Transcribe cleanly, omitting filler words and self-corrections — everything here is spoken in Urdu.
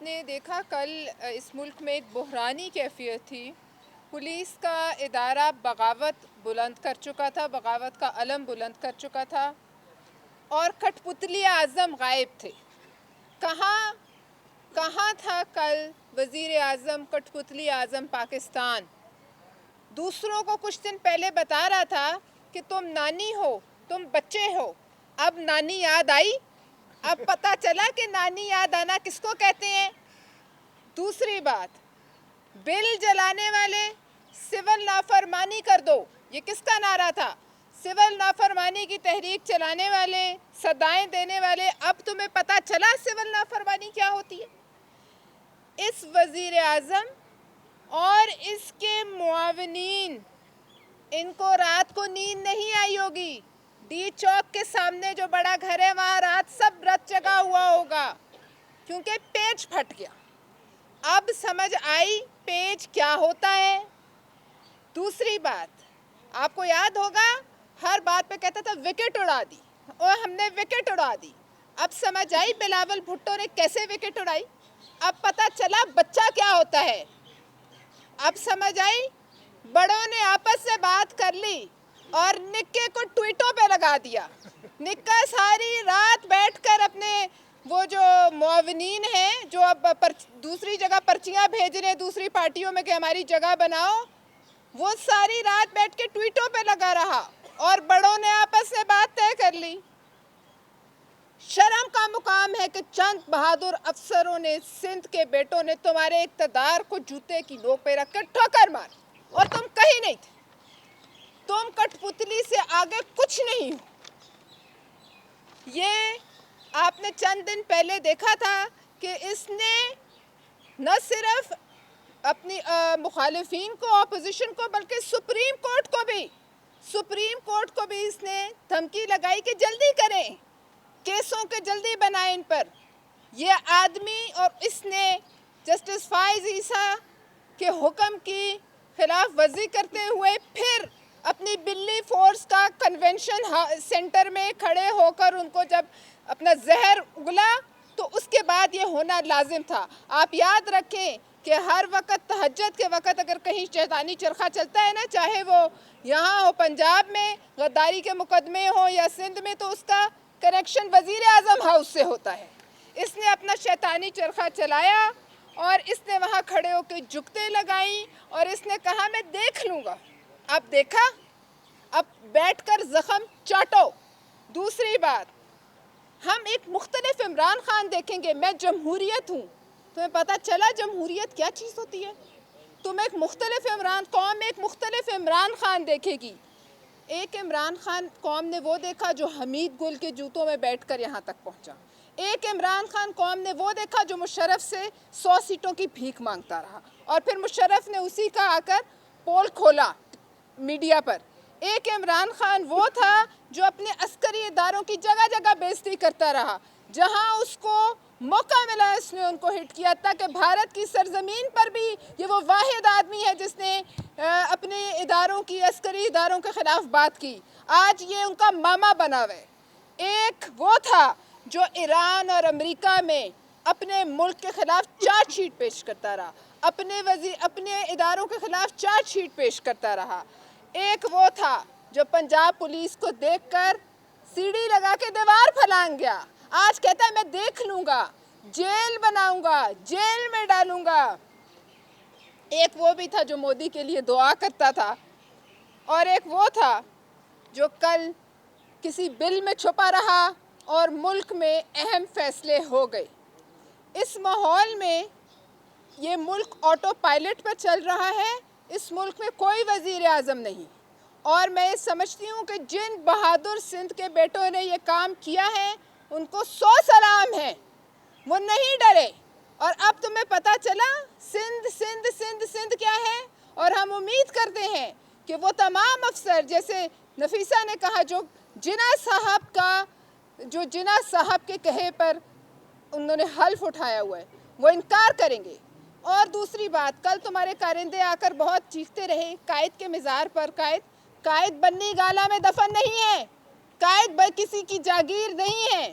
نے دیکھا کل اس ملک میں ایک بحرانی کیفیت تھی. پولیس کا ادارہ بغاوت بلند کر چکا تھا، بغاوت کا علم بلند کر چکا تھا اور کٹھ پتلی اعظم غائب تھے. کہاں تھا کل وزیر اعظم کٹھ پتلی اعظم پاکستان؟ دوسروں کو کچھ دن پہلے بتا رہا تھا کہ تم نانی ہو، تم بچے ہو. اب نانی یاد آئی، اب پتہ چلا کہ نانی یاد آنا کس کو کہتے ہیں. دوسری بات، بل جلانے والے سول نافرمانی کر دو، یہ کس کا نعرہ تھا؟ سول نافرمانی کی تحریک چلانے والے، صدائیں دینے والے. اب تمہیں پتہ چلا سول نافرمانی کیا ہوتی ہے؟ اس وزیر اعظم اور اس کے معاونین، ان کو رات کو نیند نہیں آئی ہوگی. ڈی چوک کے سامنے جو بڑا گھر ہے وہاں سب رت جگا ہوا ہوگا کیونکہ پیج پھٹ گیا. اب سمجھ آئی پیج کیا ہوتا ہے. دوسری بات، آپ کو یاد ہوگا ہر بات پہ کہتا تھا وکٹ اڑا دی، اور ہم نے وکٹ اڑا دی. اب سمجھ آئی بلاول بھٹو نے کیسے وکٹ اڑائی. اب پتہ چلا بچہ کیا ہوتا ہے. اب سمجھ آئی بڑوں نے آپس سے بات کر لی اور نکے کو ٹویٹوں پہ لگا دیا. نکا ساری رات بیٹھ کر اپنے وہ جو معاونین ہیں جو اب دوسری جگہ پرچیاں بھیج رہے ہیں دوسری پارٹیوں میں کہ ہماری جگہ بناؤ، وہ ساری رات بیٹھ کے ٹویٹوں پہ لگا رہا اور بڑوں نے آپس سے بات طے کر لی. شرم کا مقام ہے کہ چند بہادر افسروں نے، سندھ کے بیٹوں نے تمہارے اقتدار کو جوتے کی نوک پہ رکھ کر ٹھوکر مار، اور تم کہیں نہیں تھے. تم کٹھ پتلی سے آگے کچھ نہیں ہو. یہ آپ نے چند دن پہلے دیکھا تھا کہ اس نے نہ صرف اپنی مخالفین کو، اپوزیشن کو، بلکہ سپریم کورٹ کو بھی اس نے دھمکی لگائی کہ جلدی کریں، کیسوں کے جلدی بنائیں ان پر. یہ آدمی اور اس نے جسٹس فائز عیسیٰ کے حکم کی خلاف ورزی کرتے ہوئے پھر اپنی بلی فورس کا کنونشن سینٹر میں کھڑے ہو کر ان کو جب اپنا زہر اگلا تو اس کے بعد یہ ہونا لازم تھا. آپ یاد رکھیں کہ ہر وقت تہجد کے وقت اگر کہیں شیطانی چرخہ چلتا ہے نا، چاہے وہ یہاں ہو پنجاب میں غداری کے مقدمے ہوں یا سندھ میں، تو اس کا کنیکشن وزیر اعظم ہاؤس سے ہوتا ہے. اس نے اپنا شیطانی چرخہ چلایا اور اس نے وہاں کھڑے ہو کے جگتیں لگائیں اور اس نے کہا میں دیکھ لوں گا. اب دیکھا، اب بیٹھ کر زخم چاٹو. دوسری بات، ہم ایک مختلف عمران خان دیکھیں گے. میں جمہوریت ہوں، تمہیں پتہ چلا جمہوریت کیا چیز ہوتی ہے؟ تم ایک مختلف قوم ایک مختلف عمران خان دیکھے گی. ایک عمران خان قوم نے وہ دیکھا جو حمید گل کے جوتوں میں بیٹھ کر یہاں تک پہنچا. ایک عمران خان قوم نے وہ دیکھا جو مشرف سے 100 سیٹوں کی بھیک مانگتا رہا اور پھر مشرف نے اسی کا آ کر پول کھولا میڈیا پر. ایک عمران خان وہ تھا جو اپنے عسکری اداروں کی جگہ جگہ بےعزتی کرتا رہا. جہاں اس کو موقع ملا اس نے ان کو ہٹ کیا، تاکہ بھارت کی سرزمین پر بھی یہ وہ واحد آدمی ہے جس نے اپنے اداروں کی، عسکری اداروں کے خلاف بات کی. آج یہ ان کا ماما بنا ہوئے. ایک وہ تھا جو ایران اور امریکہ میں اپنے ملک کے خلاف چارج شیٹ پیش کرتا رہا، اپنے اداروں کے خلاف چارج شیٹ پیش کرتا رہا. ایک وہ تھا جو پنجاب پولیس کو دیکھ کر سیڑھی لگا کے دیوار پھلانگ گیا. آج کہتا ہے میں دیکھ لوں گا، جیل بناؤں گا، جیل میں ڈالوں گا. ایک وہ بھی تھا جو مودی کے لیے دعا کرتا تھا، اور ایک وہ تھا جو کل کسی بل میں چھپا رہا اور ملک میں اہم فیصلے ہو گئے. اس ماحول میں یہ ملک آٹو پائلٹ پر چل رہا ہے. اس ملک میں کوئی وزیر اعظم نہیں، اور میں سمجھتی ہوں کہ جن بہادر سندھ کے بیٹوں نے یہ کام کیا ہے ان کو 100 سلام ہے. وہ نہیں ڈرے. اور اب تمہیں پتہ چلا سندھ کیا ہے. اور ہم امید کرتے ہیں کہ وہ تمام افسر، جیسے نفیسہ نے کہا، جو جناح صاحب کے کہے پر انہوں نے حلف اٹھایا ہوا ہے، وہ انکار کریں گے. اور دوسری بات، کل تمہارے کارندے آ کر بہت چیختے رہے قائد کے مزار پر. قائد بنی گالا میں دفن نہیں ہے. قائد کسی کی جاگیر نہیں ہے.